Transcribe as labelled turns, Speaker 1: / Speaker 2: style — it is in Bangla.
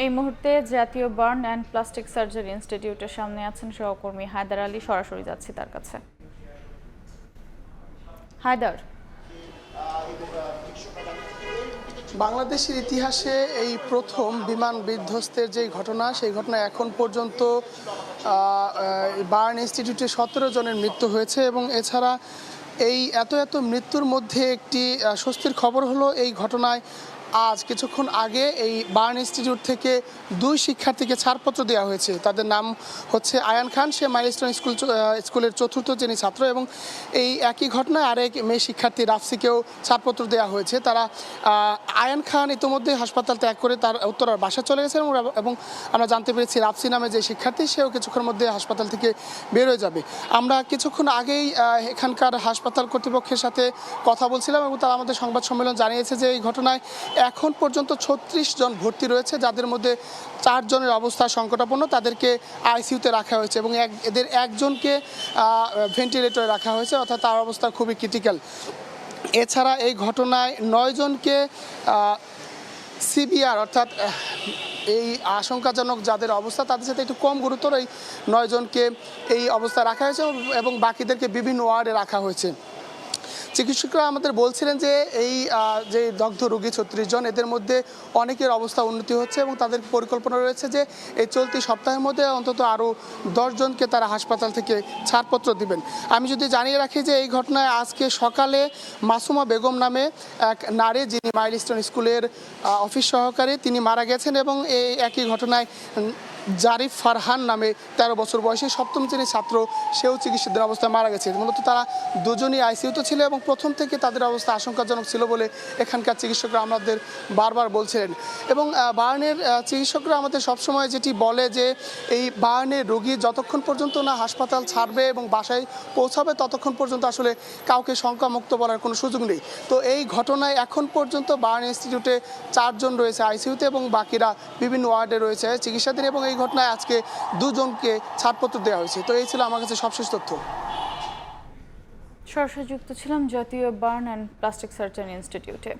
Speaker 1: এই মুহূর্তে জাতীয় বার্ন অ্যান্ড প্লাস্টিক সার্জারি ইনস্টিটিউটের সামনে আছেন সহকর্মী হায়দার আলী। সরাসরি যাচ্ছি তার কাছে। হায়দার,
Speaker 2: বাংলাদেশের ইতিহাসে এই প্রথম বিমান বিধ্বস্তের যে ঘটনা, সেই ঘটনা এখন পর্যন্ত বার্ন ইনস্টিটিউটে 17 জনের মৃত্যু হয়েছে এবং এছাড়া এই এত মৃত্যুর মধ্যে একটি স্বস্তির খবর হলো এই ঘটনায় আজ কিছুক্ষণ আগে এই বার্ন ইনস্টিটিউট থেকে 2 শিক্ষার্থীকে ছাড়পত্র দেওয়া হয়েছে। তাদের নাম হচ্ছে আয়ান খান, সে মাইলস্টোন স্কুলের 4র্থ শ্রেণী ছাত্র, এবং এই একই ঘটনায় আরেক মেয়ে শিক্ষার্থী রাফসিকেও ছাড়পত্র দেওয়া হয়েছে। তারা আয়ান খান ইতিমধ্যে হাসপাতাল ত্যাগ করে তার উত্তরার বাসা চলে গেছেন এবং আমরা জানতে পেরেছি রাফসি নামে যে শিক্ষার্থী, সেও কিছুক্ষণের মধ্যে হাসপাতাল থেকে বের হয়ে যাবে। আমরা কিছুক্ষণ আগেই এখানকার হাসপাতাল কর্তৃপক্ষের সাথে কথা বলছিলাম এবং তারা আমাদের সংবাদ সম্মেলন জানিয়েছে যে এই ঘটনায় এখন পর্যন্ত 36 জন ভর্তি রয়েছে, যাদের মধ্যে 4 জনের অবস্থা সংকটাপন্ন, তাদেরকে আইসিইউতে রাখা হয়েছে এবং এদের একজনকে ভেন্টিলেটরে রাখা হয়েছে, অর্থাৎ তার অবস্থা খুবই ক্রিটিক্যাল। এছাড়া এই ঘটনায় 9 জনকে সিভিআর অর্থাৎ এই আশঙ্কাজনক যাদের অবস্থা তাদের সাথে একটু কম গুরুতর এই 9 জনকে এই অবস্থায় রাখা হয়েছে এবং বাকিদেরকে বিভিন্ন ওয়ার্ডে রাখা হয়েছে। চিকিৎসকরা আমাদের বলছিলেন যে এই যে দগ্ধ রোগী 36 জন, এদের মধ্যে অনেকের অবস্থা উন্নতি হচ্ছে এবং তাদের পরিকল্পনা রয়েছে যে এই চলতি সপ্তাহের মধ্যে অন্তত আরও 10 জনকে তারা হাসপাতাল থেকে ছাড়পত্র দিবেন। আমি যদি জানিয়ে রাখি যে এই ঘটনায় আজকে সকালে মাসুমা বেগম নামে এক নারী, যিনি মাইলস্টোন স্কুলের অফিস সহকারী, তিনি মারা গেছেন এবং এই একই ঘটনায় জারিফ ফারহান নামে 13 বছর বয়সী 7ম শ্রেণীর ছাত্র, সেও চিকিৎসাধীন অবস্থায় মারা গেছে। মূলত তারা দুজনই আইসিইউতে ছিল এবং প্রথম থেকে তাদের অবস্থা আশঙ্কাজনক ছিল বলে এখানকার চিকিৎসকরা আমাদের বারবার বলছিলেন। এবং বার্নের চিকিৎসকরা আমাদের সবসময় যেটি বলে যে এই বার্নের রোগী যতক্ষণ পর্যন্ত না হাসপাতাল ছাড়বে এবং বাসায় পৌঁছাবে ততক্ষণ পর্যন্ত আসলে কাউকে শঙ্কামুক্ত বলার কোনো সুযোগ নেই। তো এই ঘটনায় এখন পর্যন্ত বার্ন ইনস্টিটিউটে 4 জন রয়েছে আইসিইউতে এবং বাকিরা বিভিন্ন ওয়ার্ডে রয়েছে চিকিৎসাধীন, এবং এই ঘটনায় আজকে 2 জনকে ছাড়পত্র দেওয়া হয়েছে। তো এই ছিল আমার কাছে সবশেষ তথ্য।
Speaker 1: সরাসরি যুক্ত ছিলাম জাতীয় বার্ন অ্যান্ড প্লাস্টিক সার্জারি ইনস্টিটিউটে।